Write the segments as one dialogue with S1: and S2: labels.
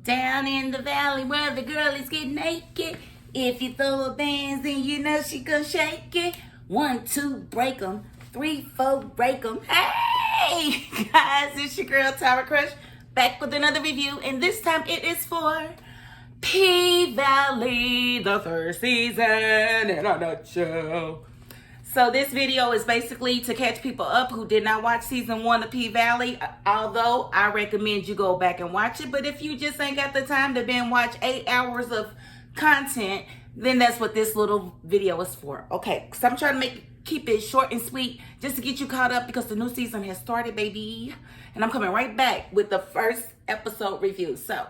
S1: Down in the valley where the girlies get naked. If you throw her bands in, you know she gon' shake it. 1, 2, break 'em. 3, 4, break 'em. Hey, guys, it's your girl, Tyra Crush, back with another review. And this time it is for P-Valley, the third season in a nutshell. So this video is basically to catch people up who did not watch season 1 of P-Valley, although I recommend you go back and watch it. But if you just ain't got the time to binge watch 8 hours of content, then that's what this little video is for. Okay, so I'm trying to keep it short and sweet just to get you caught up because the new season has started, baby. And I'm coming right back with the first episode review. So,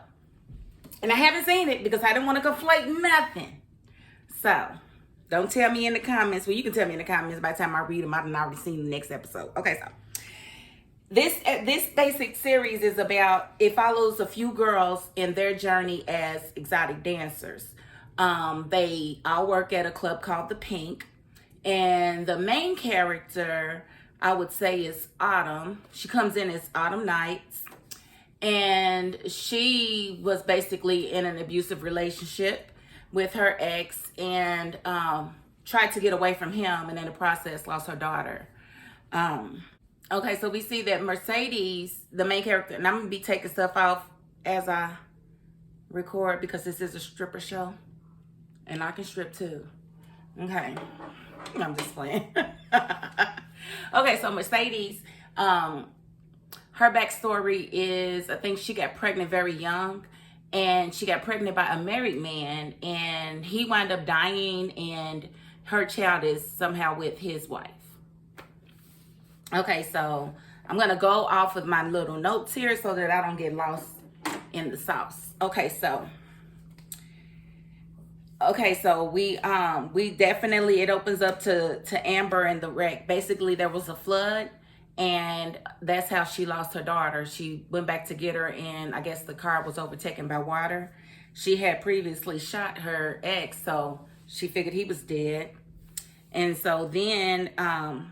S1: and I haven't seen it because I didn't want to conflate nothing. So, don't tell me in the comments. Well, you can tell me in the comments by the time I read them. I've already seen the next episode. Okay, so this basic series is about, it follows a few girls in their journey as exotic dancers. They all work at a club called The Pink. And the main character, I would say, is Autumn. She comes in as Autumn Nights. And she was basically in an abusive relationship with her ex and tried to get away from him, and in the process lost her daughter. Okay, so we see that Mercedes, the main character, and I'm gonna be taking stuff off as I record because this is a stripper show and I can strip too. Okay, I'm just playing. Okay, so Mercedes, her backstory is, I think she got pregnant very young. And she got pregnant by a married man, and he wound up dying, and her child is somehow with his wife. Okay, so I'm going to go off with my little notes here so that I don't get lost in the sauce. Okay, so we definitely, it opens up to Amber and the wreck. Basically, there was a flood. And that's how she lost her daughter. She went back to get her, and I guess the car was overtaken by water. She had previously shot her ex, so she figured he was dead. And so then I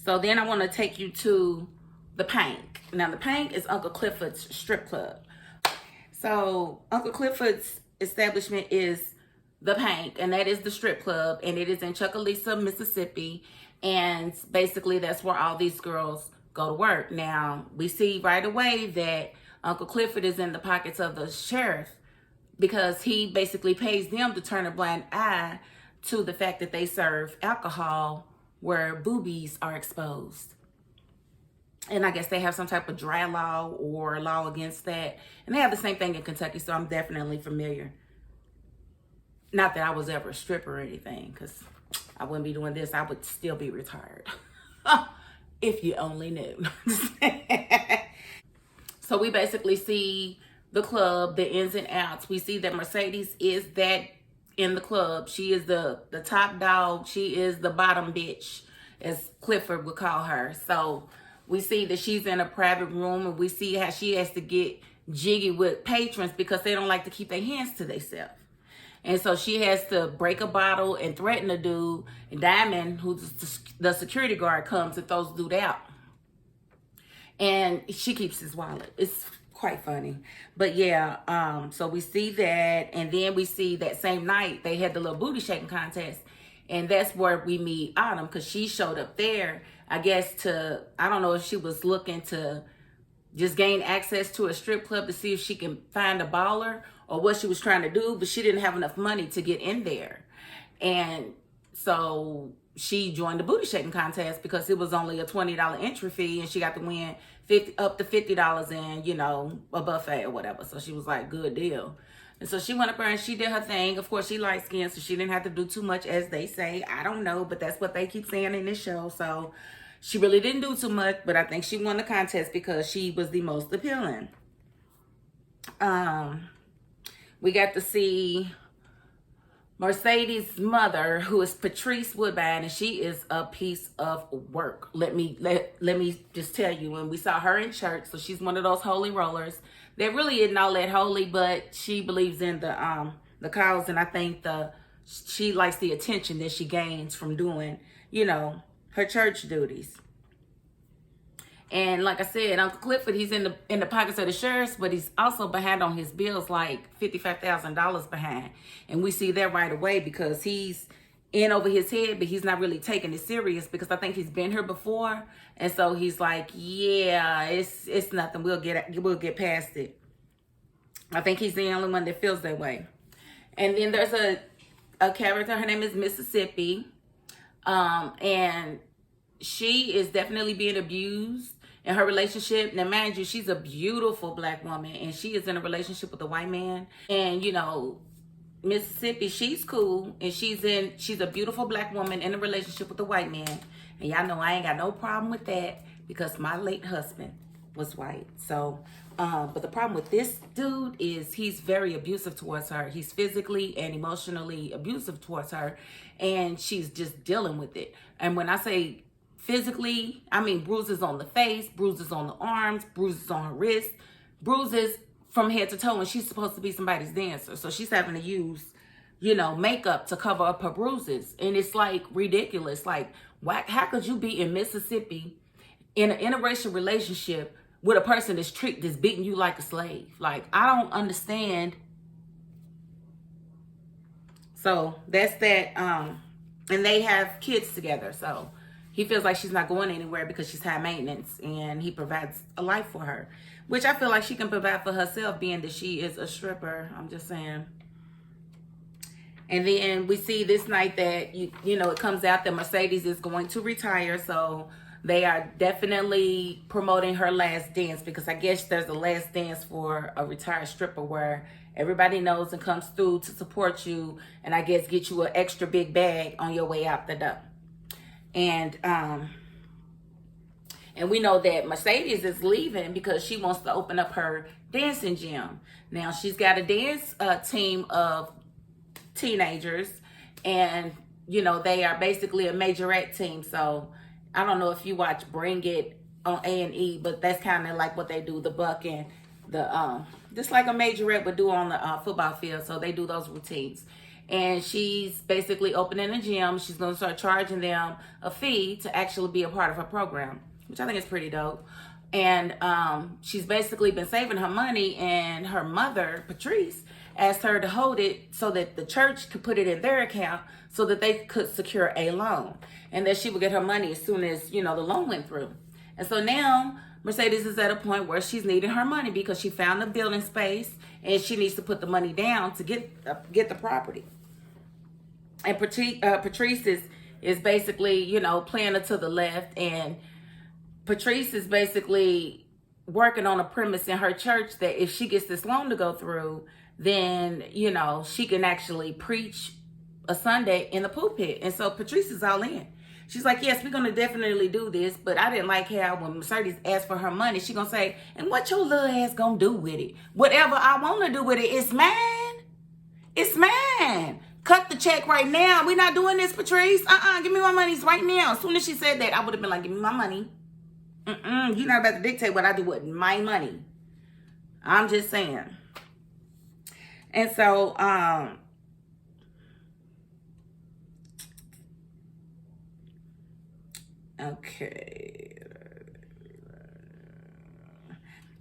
S1: want to take you to the Pink. Now, the Pink is Uncle Clifford's strip club. So Uncle Clifford's establishment is the Pink, and that is the strip club, and it is in Chucalissa, Mississippi. And basically, that's where all these girls go to work. Now, we see right away that Uncle Clifford is in the pockets of the sheriff because he basically pays them to turn a blind eye to the fact that they serve alcohol where boobies are exposed. And I guess they have some type of dry law or law against that. And they have the same thing in Kentucky, so I'm definitely familiar. Not that I was ever a stripper or anything, because I wouldn't be doing this. I would still be retired. If you only knew. So we basically see the club, the ins and outs. We see that Mercedes is that in the club. She is the top dog. She is the bottom bitch, as Clifford would call her. So we see that she's in a private room, and we see how she has to get jiggy with patrons because they don't like to keep their hands to themselves. And so she has to break a bottle and threaten a dude. And Diamond, who's the security guard, comes and throws the dude out. And she keeps his wallet. It's quite funny. But yeah, so we see that. And then we see that same night, they had the little booty shaking contest. And that's where we meet Autumn, because she showed up there, I guess, I don't know if she was looking to just gain access to a strip club to see if she can find a baller or what she was trying to do, but she didn't have enough money to get in there. And so she joined the booty shaking contest because it was only a $20 entry fee, and she got to win up to $50 in, you know, a buffet or whatever. So she was like, good deal. And so she went up there and she did her thing. Of course, she light skinned, so she didn't have to do too much, as they say. I don't know, but that's what they keep saying in this show. So she really didn't do too much, but I think she won the contest because she was the most appealing. We got to see Mercedes' mother, who is Patrice Woodbine, and she is a piece of work. Let me just tell you, when we saw her in church, so she's one of those holy rollers that really isn't all that holy, but she believes in the cause, and I think she likes the attention that she gains from doing, you know, her church duties. And like I said, Uncle Clifford, he's in the pockets of the sheriffs, but he's also behind on his bills, like $55,000 behind. And we see that right away because he's in over his head, but he's not really taking it serious because I think he's been here before. And so he's like, yeah, it's nothing. We'll get past it. I think he's the only one that feels that way. And then there's a character, her name is Mississippi. And she is definitely being abused in her relationship. Now, mind you, she's a beautiful black woman, and she is in a relationship with a white man. And, you know, Mississippi, she's cool, and she's a beautiful black woman in a relationship with a white man. And y'all know I ain't got no problem with that because my late husband was white. So, but the problem with this dude is he's very abusive towards her. He's physically and emotionally abusive towards her, and she's just dealing with it. And when I say physically, I mean bruises on the face, bruises on the arms, bruises on her wrist, bruises from head to toe, and she's supposed to be somebody's dancer. So she's having to use, you know, makeup to cover up her bruises. And it's like ridiculous. Like, why, how could you be in Mississippi in an interracial relationship with a person that's beating you like a slave? Like, I don't understand. So that's that. And they have kids together. So he feels like she's not going anywhere because she's high maintenance, and he provides a life for her, which I feel like she can provide for herself, being that she is a stripper. I'm just saying. And then we see this night that, you know, it comes out that Mercedes is going to retire. So they are definitely promoting her last dance, because I guess there's a last dance for a retired stripper where everybody knows and comes through to support you, and I guess get you an extra big bag on your way out the door. And we know that Mercedes is leaving because she wants to open up her dancing gym. Now, she's got a dance team of teenagers, and, you know, they are basically a majorette team. So I don't know if you watch Bring It on A&E, but that's kind of like what they do, the buck and the, just like a majorette would do on the football field. So they do those routines. And she's basically opening a gym. She's going to start charging them a fee to actually be a part of her program, which I think is pretty dope. And she's basically been saving her money, and her mother, Patrice, asked her to hold it so that the church could put it in their account so that they could secure a loan, and that she would get her money as soon as, you know, the loan went through. And so now Mercedes is at a point where she's needing her money because she found the building space, and she needs to put the money down to get the property. And Patrice is basically, you know, playing her to the left, and Patrice is basically working on a premise in her church that if she gets this loan to go through, then, you know, she can actually preach a Sunday in the pulpit. And so Patrice is all in. She's like, yes, we're going to definitely do this. But I didn't like how when Mercedes asked for her money, she going to say, and what your little ass going to do with it? Whatever I want to do with it, it's mine. It's mine. Cut the check right now. We're not doing this, Patrice. Give me my monies right now. As soon as she said that, I would have been like, give me my money. You're not about to dictate what I do with my money. I'm just saying. And so, okay,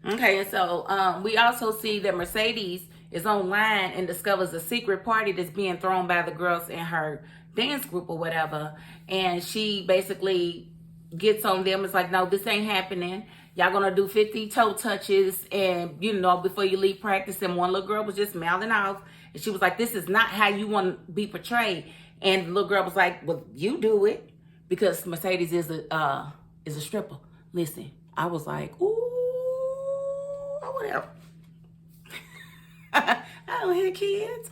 S1: and so we also see that Mercedes is online and discovers a secret party that's being thrown by the girls in her dance group or whatever, and she basically gets on them. It's like, no, this ain't happening. Y'all gonna do 50 toe touches, and, you know, before you leave practice. And one little girl was just mouthing off, and she was like, this is not how you want to be portrayed. And the little girl was like, well, you do it, because Mercedes is a stripper. Listen, I was like, ooh, whatever. I don't hear kids.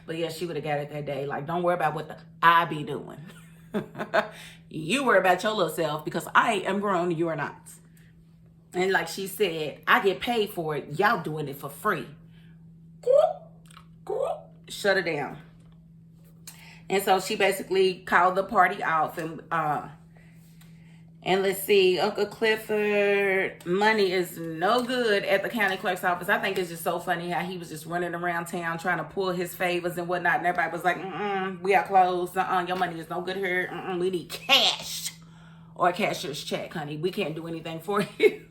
S1: But yeah, she would have got it that day. Like, don't worry about what I be doing. You worry about your little self, because I am grown, you are not. And like she said, I get paid for it. Y'all doing it for free. Shut it down. And so she basically called the party off, and let's see, Uncle Clifford, money is no good at the county clerk's office. I think it's just so funny how he was just running around town trying to pull his favors and whatnot. And everybody was like, we are closed. Your money is no good here. We need cash, or a cashier's check, honey. We can't do anything for you.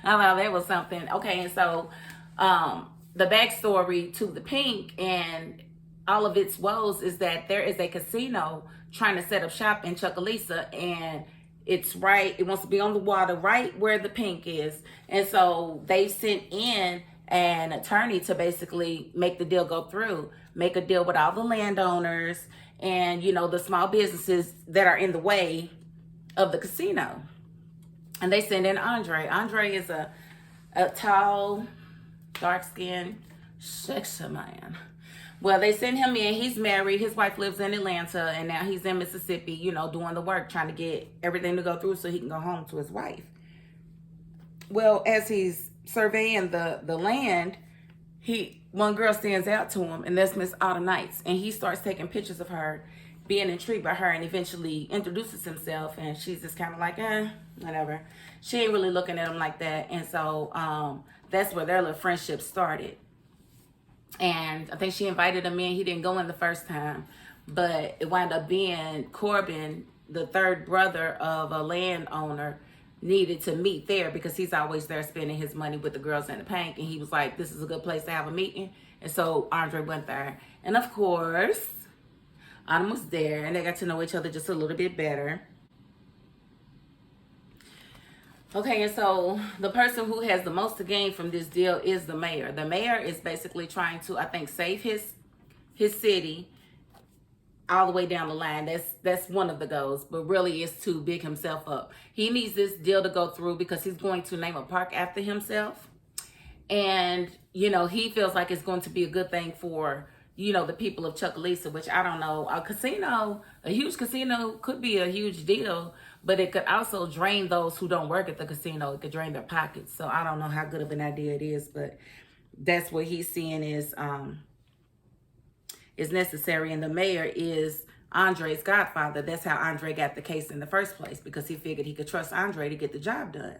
S1: I thought that was something. Okay, and so the backstory to the Pink and all of its woes is that there is a casino trying to set up shop in Chucalissa, and it wants to be on the water right where the Pink is. And so they sent in an attorney to basically make the deal go through, make a deal with all the landowners and, you know, the small businesses that are in the way of the casino. And they send in Andre. Andre is a tall, dark-skinned, sexy man. Well, they send him in. He's married. His wife lives in Atlanta, and now he's in Mississippi, you know, doing the work, trying to get everything to go through so he can go home to his wife. Well, as he's surveying the land, one girl stands out to him, and that's Miss Autumn Nights. And he starts taking pictures of her, being intrigued by her, and eventually introduces himself. And she's just kind of like, whatever. She ain't really looking at him like that. And so that's where their little friendship started. And I think she invited him in. He didn't go in the first time, but it wound up being Corbin, the third brother of a landowner, needed to meet there because he's always there spending his money with the girls in the Pink. And he was like, this is a good place to have a meeting. And so Andre went there. And of course, Autumn was there, and they got to know each other just a little bit better. Okay, and so the person who has the most to gain from this deal is the mayor. The mayor is basically trying to, I think, save his city all the way down the line. That's one of the goals, but really is to big himself up. He needs this deal to go through because he's going to name a park after himself. And, you know, he feels like it's going to be a good thing for, you know, the people of Chucalissa, which I don't know. A huge casino could be a huge deal, but it could also drain those who don't work at the casino. It could drain their pockets. So I don't know how good of an idea it is, but that's what he's seeing is necessary. And the mayor is Andre's godfather. That's how Andre got the case in the first place, because he figured he could trust Andre to get the job done.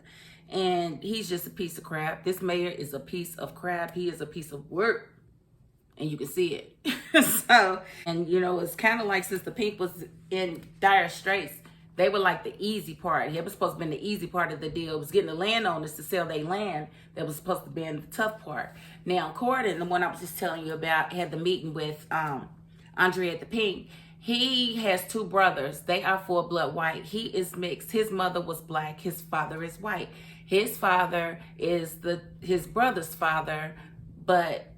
S1: And he's just a piece of crap. This mayor is a piece of crap. He is a piece of work. And you can see it. So, and you know, it's kind of like since the Pink was in dire straits, they were like the easy part. It was supposed to be the easy part of the deal. It was getting the landowners to sell their land that was supposed to be in the tough part. Now, Corden, the one I was just telling you about, had the meeting with Andre at the Pink. He has two brothers. They are full blood white. He is mixed. His mother was black. His father is white. His father is his brother's father, but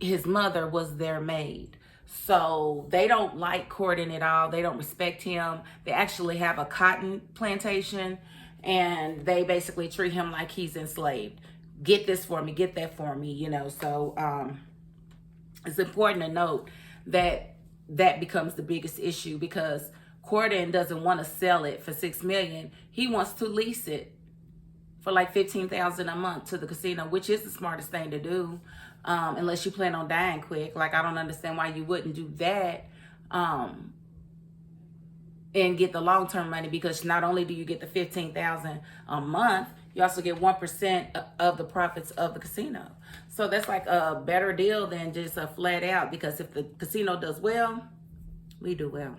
S1: his mother was their maid. So they don't like Corden at all. They don't respect him. They actually have a cotton plantation, and they basically treat him like he's enslaved. Get this for me, get that for me, you know. So it's important to note that that becomes the biggest issue, because Corden doesn't want to sell it for $6 million. He wants to lease it for like $15,000 a month to the casino, which is the smartest thing to do. Unless you plan on dying quick. Like, I don't understand why you wouldn't do that and get the long-term money, because not only do you get the $15,000 a month, you also get 1% of the profits of the casino. So that's like a better deal than just a flat out, because if the casino does well, we do well.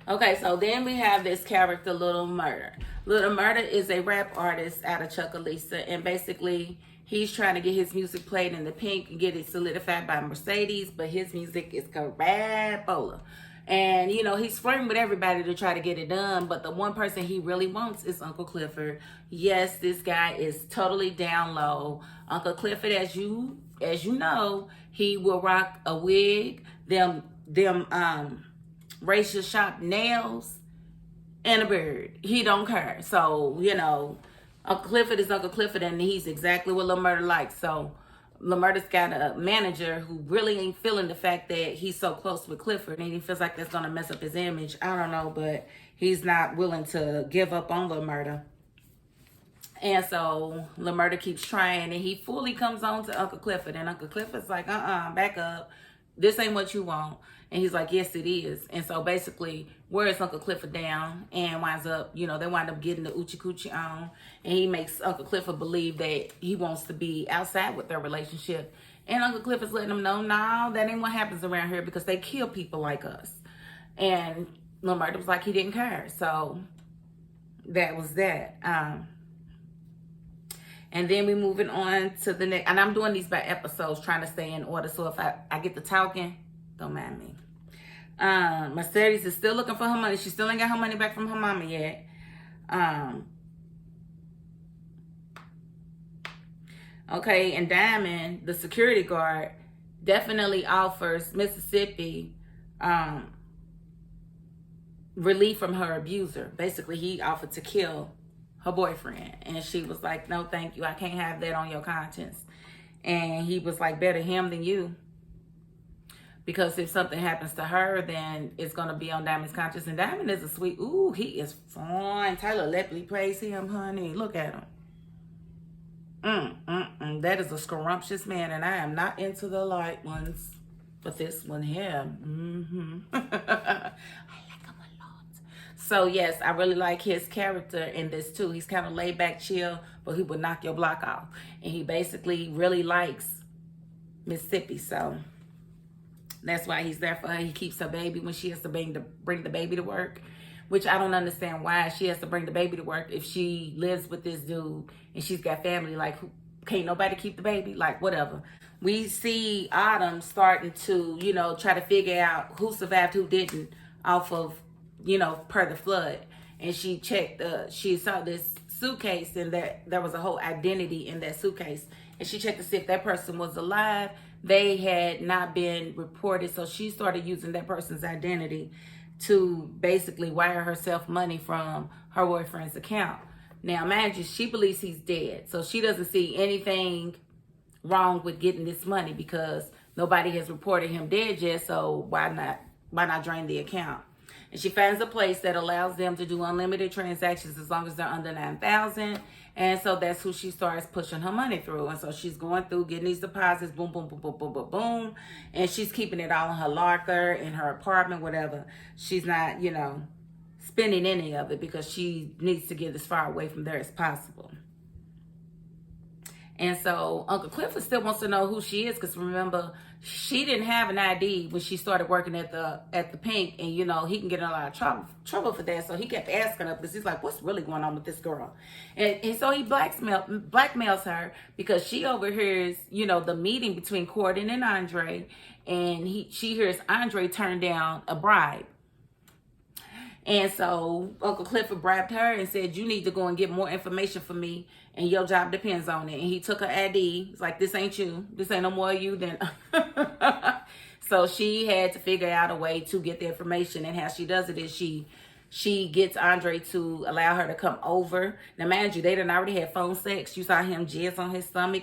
S1: Okay, so then we have this character, Little Murder. Little Murder is a rap artist out of Chucalissa, and basically he's trying to get his music played in the Pink and get it solidified by Mercedes, but his music is crapola. And, you know, he's flirting with everybody to try to get it done, but the one person he really wants is Uncle Clifford. Yes, this guy is totally down low. Uncle Clifford, as you know, he will rock a wig, them razor sharp nails, and a beard. He don't care. So, you know, Uncle Clifford is Uncle Clifford, and he's exactly what Lil Murder likes. So Lil Murder's got a manager who really ain't feeling the fact that he's so close with Clifford, and he feels like that's going to mess up his image. I don't know, but he's not willing to give up on Lil Murder. And so Lil Murder keeps trying, and he fully comes on to Uncle Clifford, and Uncle Clifford's like, back up. This ain't what you want. And he's like, yes, it is. And so basically, wears Uncle Clifford down and winds up, you know, they wind up getting the Oochie Coochie on. And he makes Uncle Clifford believe that he wants to be outside with their relationship. And Uncle Clifford's letting him know, no, that ain't what happens around here, because they kill people like us. And Lil Murda was like he didn't care. So that was that. And then we moving on to the next. And I'm doing these by episodes, trying to stay in order. So if I get to talking, don't mind me. Mercedes is still looking for her money. She still ain't got her money back from her mama yet. Okay, and Diamond, the security guard, definitely offers Mississippi relief from her abuser. Basically, he offered to kill her boyfriend, and she was like, no thank you, I can't have that on your conscience. And he was like, better him than you, because if something happens to her, then it's going to be on Diamond's conscience. And Diamond is a sweet, ooh, he is fine. Tyler Lepley plays him, honey. Look at him. That is a scrumptious man, and I am not into the light ones, but this one here, I like him a lot. So yes, I really like his character in this too. He's kind of laid back, chill, but he would knock your block off, and he basically really likes Mississippi, so that's why he's there for her. He keeps her baby when she has to bring the baby to work, which I don't understand why she has to bring the baby to work if she lives with this dude and she's got family. Like, can't nobody keep the baby? Like, whatever. We see Autumn starting to, try to figure out who survived, who didn't, off of, per the flood. And she checked, she saw this suitcase, and there was a whole identity in that suitcase. And she checked to see if that person was alive. They had not been reported, so she started using that person's identity to basically wire herself money from her boyfriend's account. Now, mind you, she believes he's dead, so she doesn't see anything wrong with getting this money because nobody has reported him dead yet, so why not drain the account? And she finds a place that allows them to do unlimited transactions as long as they're under $9,000. And so that's who she starts pushing her money through. And so she's going through, getting these deposits, boom, boom, boom, boom, boom, boom, boom. And she's keeping it all in her locker, in her apartment, whatever. She's not, spending any of it because she needs to get as far away from there as possible. And so Uncle Clifford still wants to know who she is, because remember, she didn't have an ID when she started working at the Pink, and he can get in a lot of trouble for that. So he kept asking her, because he's like, what's really going on with this girl? And so he blackmails her because she overhears, the meeting between Corden and Andre, and she hears Andre turn down a bribe. And so Uncle Clifford bribed her and said, you need to go and get more information for me, and your job depends on it. And he took her ID. It's like, this ain't you. This ain't no more of you than... So she had to figure out a way to get the information. And how she does it is she gets Andre to allow her to come over. Now, mind you, they done already had phone sex. You saw him jizz on his stomach.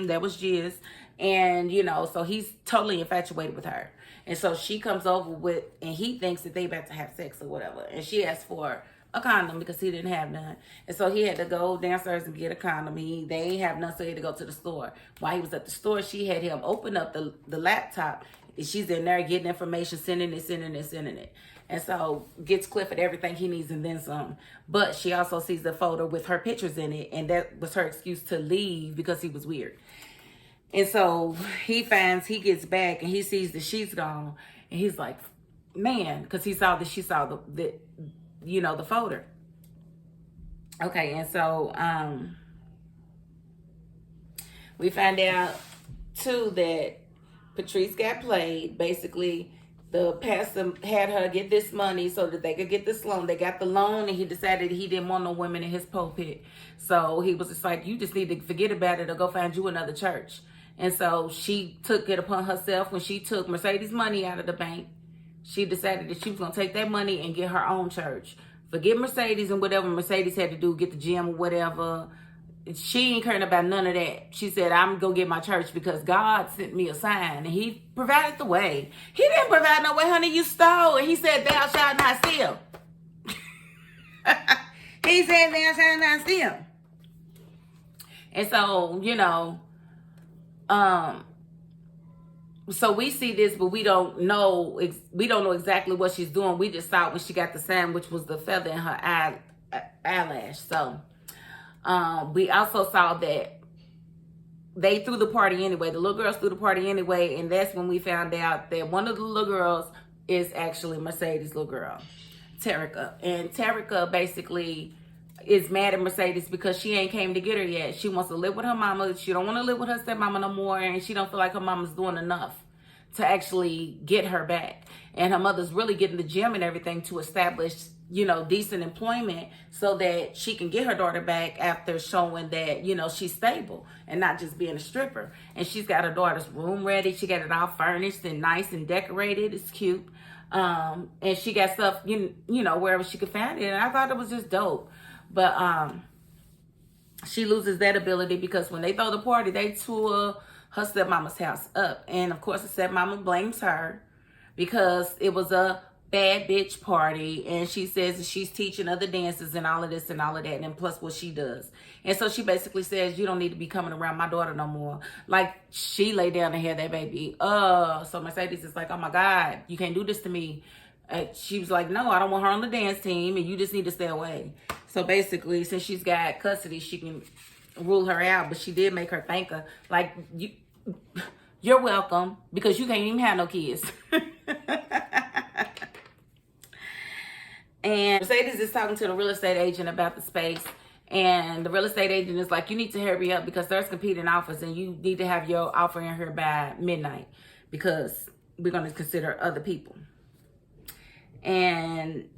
S1: That was jizz. And, so he's totally infatuated with her. And so she comes over and he thinks that they about to have sex or whatever. And she asks for a condom because he didn't have none. And so he had to go downstairs and get a condom. They ain't have none, so he had to go to the store. While he was at the store, she had him open up the laptop. And she's in there getting information, sending it. And so gets Clifford everything he needs and then some. But she also sees the photo with her pictures in it. And that was her excuse to leave because he was weird. And so he gets back and he sees that she's gone. And he's like, man, because he saw that she saw the photo. Okay, and so we find out too that Patrice got played. Basically, the pastor had her get this money so that they could get this loan. They got the loan, and he decided he didn't want no women in his pulpit. So he was just like, you just need to forget about it or go find you another church. And so she took it upon herself when she took Mercedes' money out of the bank. She decided that she was going to take that money and get her own church. Forget Mercedes and whatever Mercedes had to do, get the gym or whatever. She ain't caring about none of that. She said, I'm going to get my church because God sent me a sign and he provided the way. He didn't provide no way, honey. You stole. And he said, thou shalt not steal. He said, thou shalt not steal. And so, so we see this, but we don't know exactly what she's doing. We just saw when she got the sign, which was the feather in her eyelash. So we also saw that they threw the party anyway. The little girls threw the party anyway, and that's when we found out that one of the little girls is actually Mercedes' little girl. Terica. And Terica basically is mad at Mercedes because she ain't came to get her yet. She wants to live with her mama. She don't want to live with her stepmama no more, and she don't feel like her mama's doing enough to actually get her back. And her mother's really getting the gym and everything to establish, you know, decent employment so that she can get her daughter back after showing that, you know, she's stable and not just being a stripper. And she's got her daughter's room ready. She got it all furnished and nice and decorated. It's cute. And she got stuff, you know, wherever she could find it. And I thought it was just dope. But she loses that ability because when they throw the party, they tour her stepmama's house up. And of course, the stepmama blames her because it was a bad bitch party. And she says that she's teaching other dances and all of this and all of that. And plus what she does. And so she basically says, you don't need to be coming around my daughter no more. Like, she lay down and had that baby. So Mercedes is like, oh my God, you can't do this to me. She was like, no, I don't want her on the dance team, and you just need to stay away. So basically, since she's got custody, she can rule her out. But she did make her thank her. Like, you're welcome, because you can't even have no kids. And Mercedes is talking to the real estate agent about the space. And the real estate agent is like, you need to hurry up because there's competing offers, and you need to have your offer in here by midnight because we're going to consider other people. And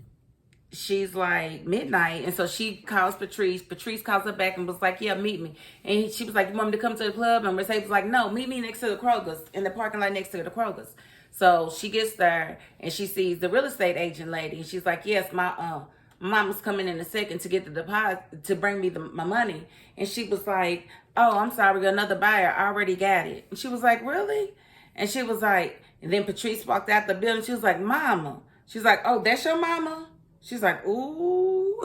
S1: she's like, midnight. And so she calls Patrice. Patrice calls her back and was like, yeah, meet me. And she was like, you want me to come to the club? And Mercedes was like, no, meet me next to the Kroger's, in the parking lot next to the Kroger's. So she gets there and she sees the real estate agent lady. And she's like, yes, my mama's coming in a second to get the deposit, to bring me my money. And she was like, oh, I'm sorry, another buyer. I already got it. And she was like, really? And she was like, and then Patrice walked out the building. She was like, mama. She's like, oh, that's your mama? She's like, ooh.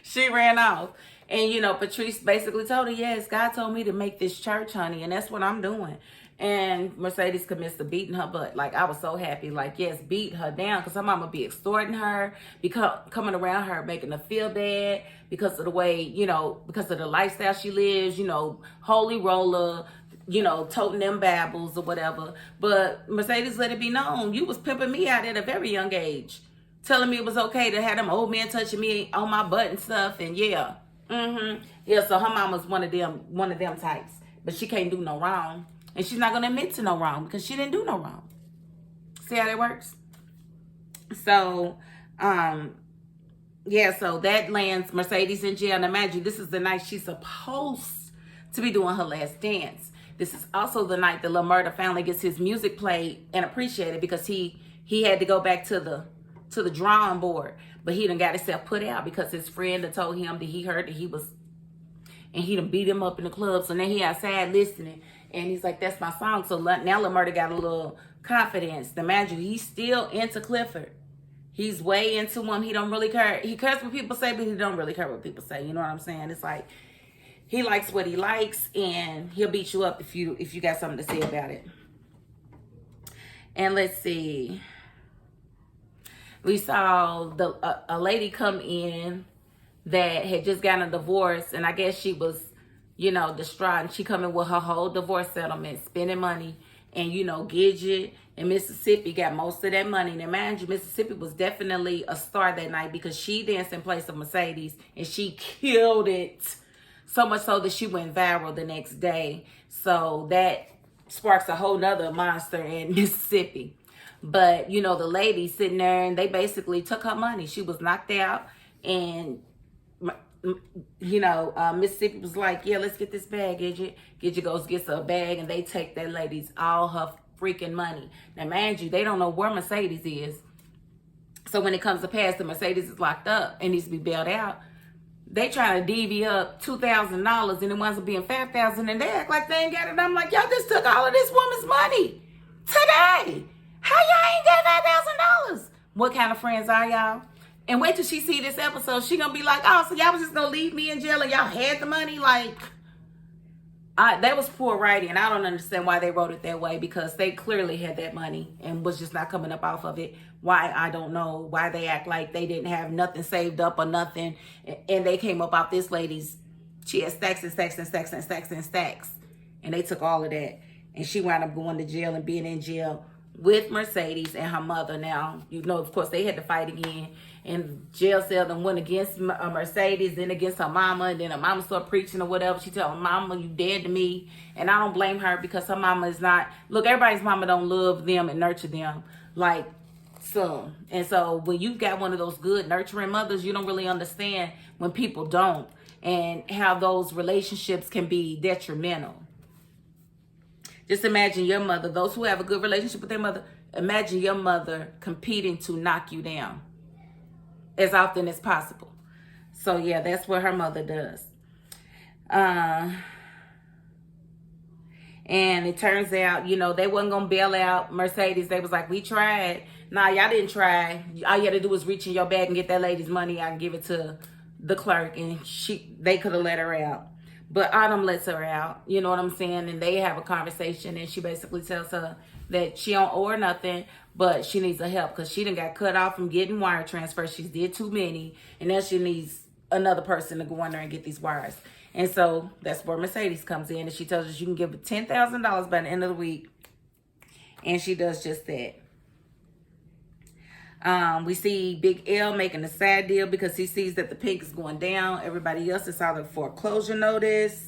S1: She ran off. And, you know, Patrice basically told her, yes, God told me to make this church, honey, and that's what I'm doing. And Mercedes commits to beating her butt. Like, I was so happy. Like, yes, beat her down because her mama be extorting her, coming around her, making her feel bad because of the way, you know, because of the lifestyle she lives, you know, holy roller, you know, toting them babbles or whatever. But Mercedes let it be known, you was pimping me out at a very young age, telling me it was okay to have them old men touching me on my butt and stuff. And yeah, yeah. So her mama's one of them types, but she can't do no wrong, and she's not gonna admit to no wrong because she didn't do no wrong. See how that works? So, yeah. So that lands Mercedes in jail. Now, imagine this is the night she's supposed to be doing her last dance. This is also the night the LaMurda family gets his music played and appreciated because he had to go back to the drawing board, but he done got himself put out because his friend had told him that he heard that he was, and he done beat him up in the club. So now he outside listening, and he's like, that's my song. So now LaMurda got a little confidence. Imagine, he's still into Clifford. He's way into him. He don't really care. He cares what people say, but he don't really care what people say. You know what I'm saying? It's like, he likes what he likes, and he'll beat you up if you got something to say about it. And let's see. We saw a lady come in that had just gotten a divorce, and I guess she was, you know, distraught. And she come in with her whole divorce settlement, spending money, and you know, Gidget and Mississippi got most of that money. Now, mind you, Mississippi was definitely a star that night because she danced in place of Mercedes, and she killed it. So much so that she went viral the next day. So that sparks a whole nother monster in Mississippi. But, you know, the lady sitting there, and they basically took her money. She was knocked out. And, you know, Mississippi was like, yeah, let's get this bag, Gidget. Gidget goes, gets her a bag, and they take that lady's all her freaking money. Now, mind you, they don't know where Mercedes is. So when it comes to pass, the Mercedes is locked up and needs to be bailed out. They trying to divvy up $2,000, and it winds up being $5,000, and they act like they ain't got it. And I'm like, y'all just took all of this woman's money today. How y'all ain't got $5,000? What kind of friends are y'all? And wait till she see this episode. She gonna be like, oh, so y'all was just gonna leave me in jail and y'all had the money? Like, that was poor writing. I don't understand why they wrote it that way, because they clearly had that money and was just not coming up off of it. Why, I don't know. Why they act like they didn't have nothing saved up or nothing. And they came up off this lady's, she had stacks and stacks and stacks and stacks and stacks. And they took all of that. And she wound up going to jail and being in jail with Mercedes and her mother. Now, you know, of course, they had to fight again. And jail cell them went against Mercedes, then against her mama, and then her mama started preaching or whatever. She told her mama, you dead to me. And I don't blame her, because her mama is not, look, everybody's mama don't love them and nurture them like some. And so when you've got one of those good nurturing mothers, you don't really understand when people don't, and how those relationships can be detrimental. Just imagine your mother, those who have a good relationship with their mother, imagine your mother competing to knock you down as often as possible. So yeah, that's what her mother does. And it turns out, you know, they wasn't going to bail out Mercedes. They was like, we tried. Nah, y'all didn't try. All you had to do was reach in your bag and get that lady's money. I can give it to the clerk, and they could have let her out. But Autumn lets her out, you know what I'm saying? And they have a conversation, and she basically tells her that she don't owe her nothing, but she needs her help because she done got cut off from getting wire transfers. She did too many, and now she needs another person to go in there and get these wires. And so that's where Mercedes comes in, and she tells us you can give her $10,000 by the end of the week, and she does just that. We see Big L making a sad deal because he sees that the pink is going down. Everybody else is out of foreclosure notice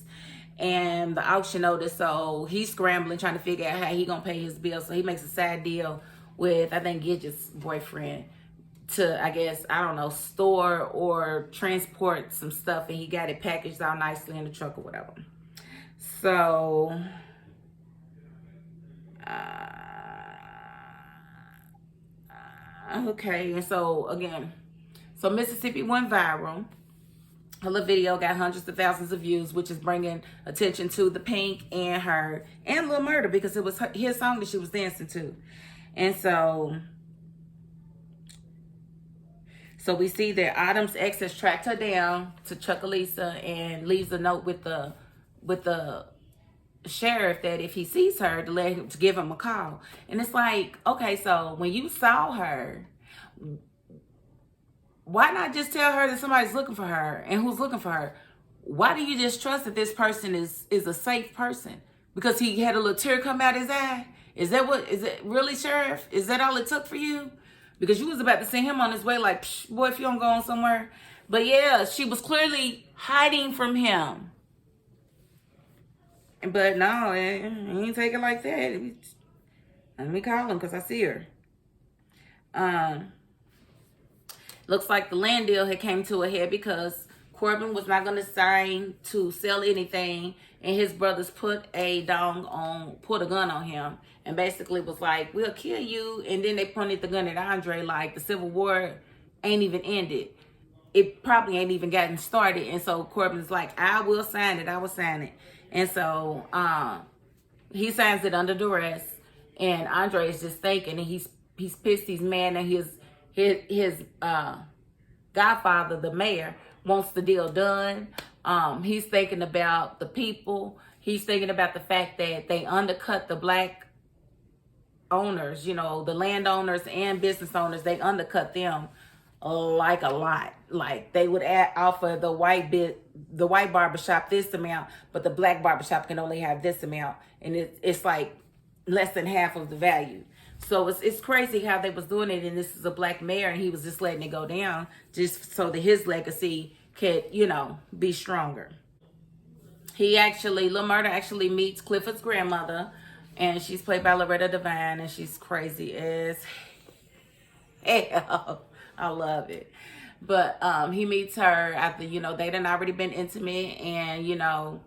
S1: and the auction notice. So he's scrambling, trying to figure out how he gonna pay his bill. So he makes a sad deal with, I think, Gidget's boyfriend to, I guess, I don't know, store or transport some stuff. And he got it packaged all nicely in the truck or whatever. So, okay, and so again, so Mississippi went viral. Her little video got hundreds of thousands of views, which is bringing attention to the Pink and her and Lil Murda, because it was his song that she was dancing to. And so we see that Autumn's ex has tracked her down to Chucalissa and leaves a note with the sheriff that if he sees her to give him a call. And it's like, okay, so when you saw her, why not just tell her that somebody's looking for her and who's looking for her? Why do you just trust that this person is a safe person? Because he had a little tear come out his eye? Is it really, Sheriff? Is that all it took for you? Because you was about to send him on his way like, boy, if you don't go on somewhere. But yeah, she was clearly hiding from him. But no, he ain't take it like that. Let me call him because I see her. Looks like the land deal had came to a head because Corbin was not going to sign to sell anything, and his brothers put a gun on him, and basically was like, we'll kill you. And then they pointed the gun at Andre like the Civil War ain't even ended. It probably ain't even gotten started. And so Corbin's like, I will sign it. I will sign it. And so he signs it under duress, and Andre is just thinking, and he's pissed, he's mad, and his godfather, the mayor, wants the deal done. He's thinking about the people. He's thinking about the fact that they undercut the black owners, you know, the landowners and business owners. They undercut them like a lot. Like they would offer the white barbershop this amount, but the black barbershop can only have this amount, and it's like less than half of the value. So it's crazy how they was doing it, and this is a black mayor, and he was just letting it go down just so that his legacy could, you know, be stronger. Lil Murda actually meets Clifford's grandmother, and she's played by Loretta Devine, and she's crazy as hell. I love it. But he meets her after, you know, they done already been intimate, and, you know,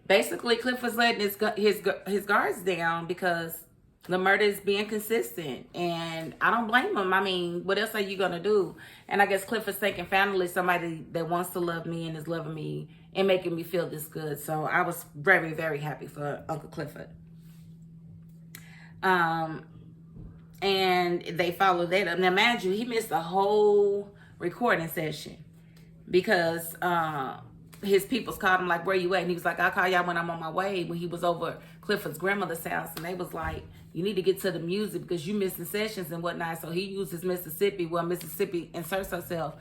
S1: basically Clifford's letting his guards down because Lil Murda is being consistent, and I don't blame him. I mean, what else are you gonna do? And I guess Clifford's thinking, finally, somebody that wants to love me and is loving me and making me feel this good. So I was very, very happy for Uncle Clifford. And they followed that up. Now, mind you, he missed a whole recording session because his peoples called him like, where you at? And he was like, I'll call y'all when I'm on my way, when he was over Clifford's grandmother's house. And they was like, you need to get to the music because you missing sessions and whatnot. So he uses Mississippi. Well, Mississippi inserts herself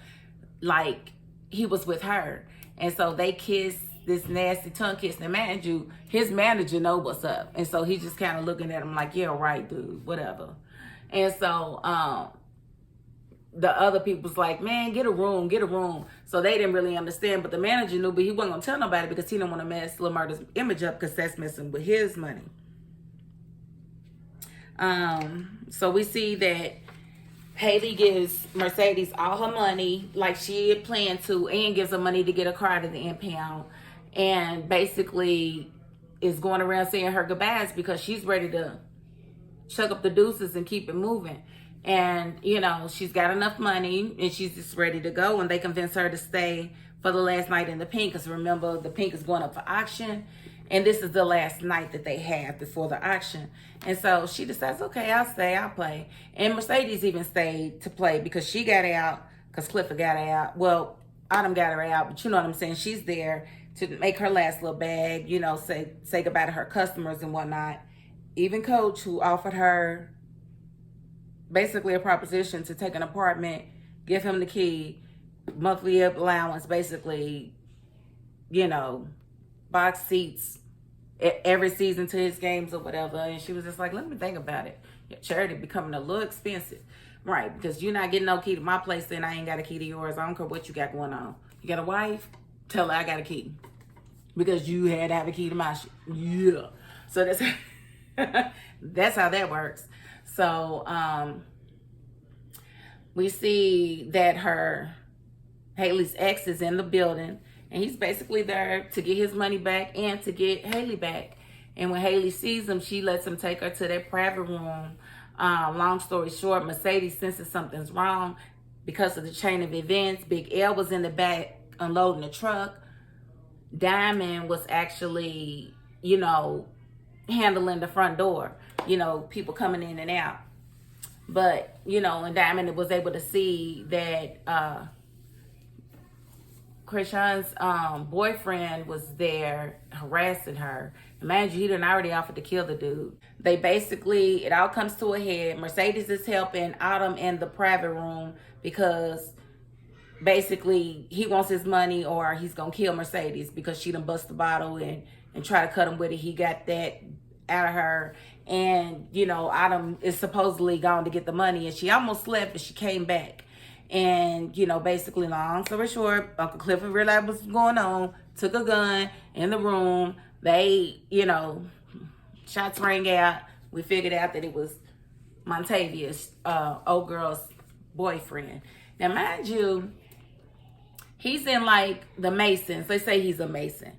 S1: like he was with her. And so they kissed, this nasty tongue kiss. And mind you, his manager know what's up. And so he just kind of looking at him like, yeah, right, dude, whatever. And so the other people's like, man, get a room, get a room. So they didn't really understand, but the manager knew, but he wasn't gonna tell nobody because he didn't want to mess Lil Murda's image up because that's messing with his money. So we see that Hailey gives Mercedes all her money like she had planned to, and gives her money to get a car to the impound, and basically is going around saying her goodbyes because she's ready to chuck up the deuces and keep it moving. And, you know, she's got enough money and she's just ready to go. And they convince her to stay for the last night in the Pink. Because remember, the Pink is going up for auction. And this is the last night that they have before the auction. And so she decides, okay, I'll stay, I'll play. And Mercedes even stayed to play because she got out, because Clifford got her out. Well, Autumn got her out, but you know what I'm saying? She's there to make her last little bag, you know, say goodbye to her customers and whatnot. Even Coach, who offered her basically a proposition to take an apartment, give him the key, monthly allowance, basically, you know, box seats every season to his games or whatever. And she was just like, let me think about it. Your charity becoming a little expensive. Right, because you're not getting no key to my place, then I ain't got a key to yours. I don't care what you got going on. You got a wife? Tell her I got a key. Because you had to have a key to my shit. Yeah. So that's that's how that works. So we see that Hailey's ex is in the building, and he's basically there to get his money back and to get Hailey back. And when Hailey sees him, she lets him take her to their private room. Long story short, Mercedes senses something's wrong because of the chain of events. Big L was in the back unloading the truck. Diamond was actually, you know, handling the front door, you know, people coming in and out. But, you know, and Diamond was able to see that Krishan's boyfriend was there harassing her. And mind you, he done already offered to kill the dude. They basically, it all comes to a head. Mercedes is helping Autumn in the private room because basically he wants his money or he's gonna kill Mercedes because she done bust the bottle and try to cut him with it. He got that out of her. And, you know, Autumn is supposedly gone to get the money, and she almost left, but she came back. And, you know, basically, long story short, Uncle Clifford realized what's going on, took a gun in the room. They, you know, shots rang out. We figured out that it was Montavious, old girl's boyfriend. Now, mind you, he's in like the Masons. They say he's a Mason.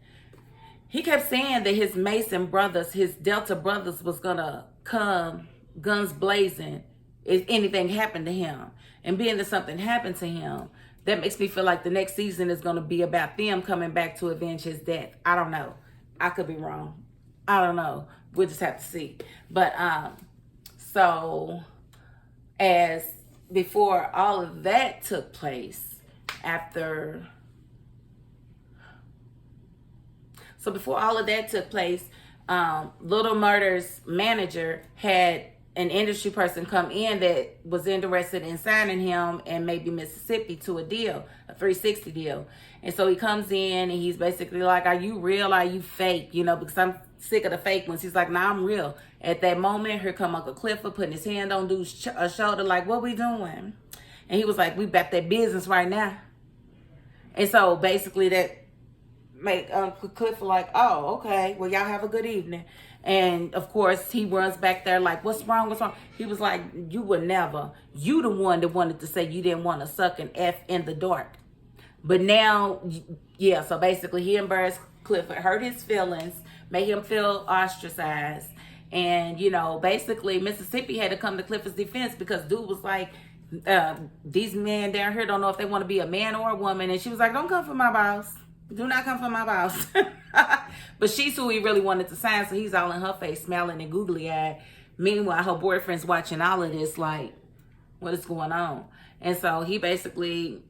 S1: He kept saying that his Mason brothers, his Delta brothers, was gonna come guns blazing if anything happened to him. And being that something happened to him, that makes me feel like the next season is gonna be about them coming back to avenge his death. I don't know. I could be wrong. I don't know. We'll just have to see. But so as before all of that took place, before all of that took place, Little Murda's manager had an industry person come in that was interested in signing him and maybe Mississippi to a deal, a 360 deal. And so he comes in and he's basically like, are you real? Are you fake? You know, because I'm sick of the fake ones. He's like, nah, I'm real. At that moment, here come Uncle Clifford putting his hand on dude's shoulder like, what we doing? And he was like, we about that business right now. And so basically that make Uncle Clifford like, oh, okay, well, y'all have a good evening. And of course, he runs back there like, what's wrong? What's wrong? He was like, you would never. You the one that wanted to say you didn't want to suck an F in the dark. But now, yeah, so basically he embarrassed Clifford, hurt his feelings, made him feel ostracized. And, you know, basically Mississippi had to come to Clifford's defense because dude was like, these men down here don't know if they want to be a man or a woman. And she was like, don't come for my boss. Do not come for my boss. But she's who he really wanted to sign, so he's all in her face, smiling and googly-eyed. Meanwhile, her boyfriend's watching all of this like, what is going on? And so he basically,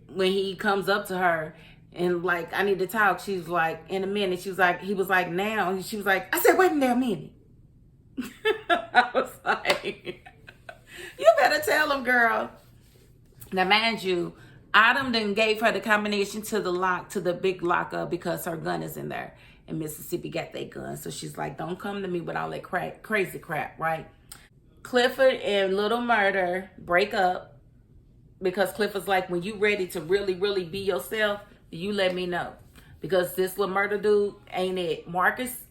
S1: when he comes up to her and like, I need to talk, she's like, in a minute. She was like, he was like, now. And she was like, I said, wait a damn minute. I was like, you better tell him, girl. Now, mind you, Autumn then gave her the combination to the big lockup because her gun is in there. And Mississippi got that gun. So she's like, don't come to me with all that crazy crap, right? Clifford and Little Murder break up because Clifford's like, when you ready to really, really be yourself, you let me know. Because this Little Murder dude ain't it. Marcus,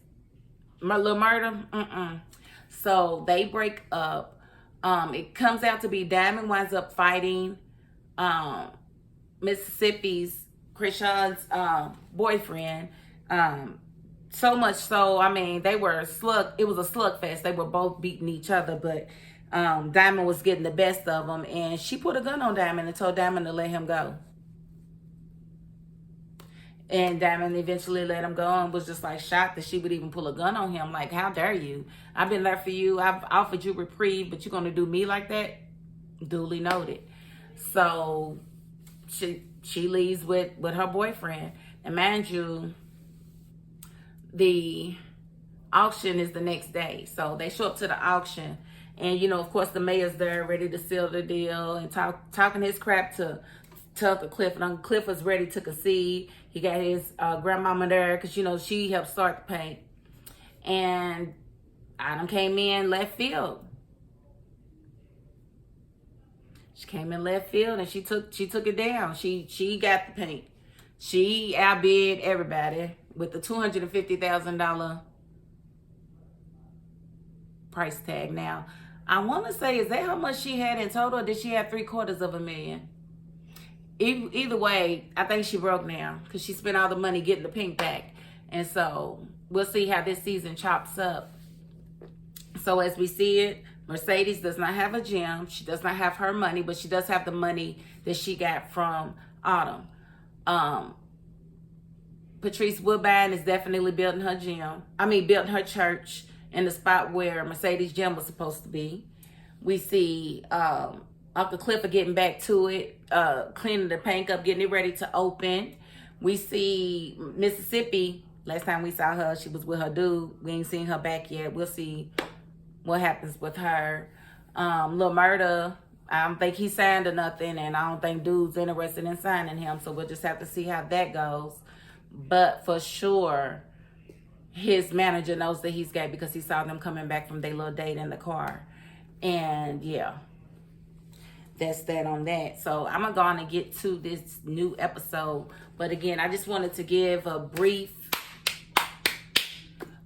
S1: my Little Murder, So they break up. It comes out to be Diamond winds up fighting Mississippi's Krishan's boyfriend. So much so, I mean, they were it was a slugfest. They were both beating each other, but Diamond was getting the best of them, and she put a gun on Diamond and told Diamond to let him go. And Diamond eventually let him go and was just like shocked that she would even pull a gun on him. Like, how dare you? I've been there for you. I've offered you reprieve, but you're going to do me like that? Duly noted. So she leaves with her boyfriend. And mind you, the auction is the next day. So they show up to the auction. And, you know, of course, the mayor's there ready to seal the deal and talking his crap to Uncle Cliff. And Uncle Cliff was ready to concede. He got his grandmama there because, you know, she helped start the paint. And Autumn came in left field. She came in left field and she took it down. She got the paint. She outbid everybody with the $250,000 price tag. Now, I want to say, is that how much she had in total, or did she have $750,000? Either way, I think she broke now because she spent all the money getting the pink back. And so we'll see how this season chops up. So as we see it, Mercedes does not have a gym. She does not have her money, but she does have the money that she got from Autumn. Patrice Woodbine is definitely building her gym. Building her church in the spot where Mercedes' gym was supposed to be. We see Uncle Clifford getting back to it, cleaning the paint up, getting it ready to open. We see Mississippi. Last time we saw her, she was with her dude. We ain't seen her back yet. We'll see what happens with her. Lil Murder, I don't think he signed or nothing, and I don't think dude's interested in signing him, so we'll just have to see how that goes. But for sure, his manager knows that he's gay because he saw them coming back from their little date in the car. And yeah, that's that on that. So I'm going to get to this new episode. But again, I just wanted to give a brief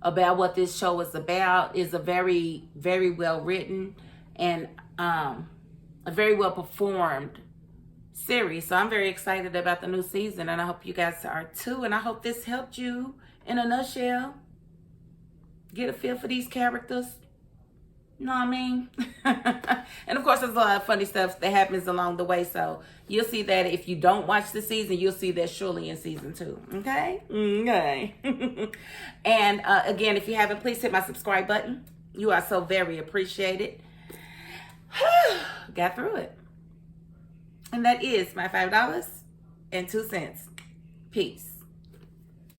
S1: about what this show is about. It's a very, very well written and a very well performed series. So I'm very excited about the new season, and I hope you guys are too. And I hope this helped you, in a nutshell, get a feel for these characters. You know what I mean? And of course, there's a lot of funny stuff that happens along the way. So you'll see that if you don't watch the season, you'll see that surely in season 2. Okay? Okay. And again, if you haven't, please hit my subscribe button. You are so very appreciated. Got through it. And that is my $5.02. Peace.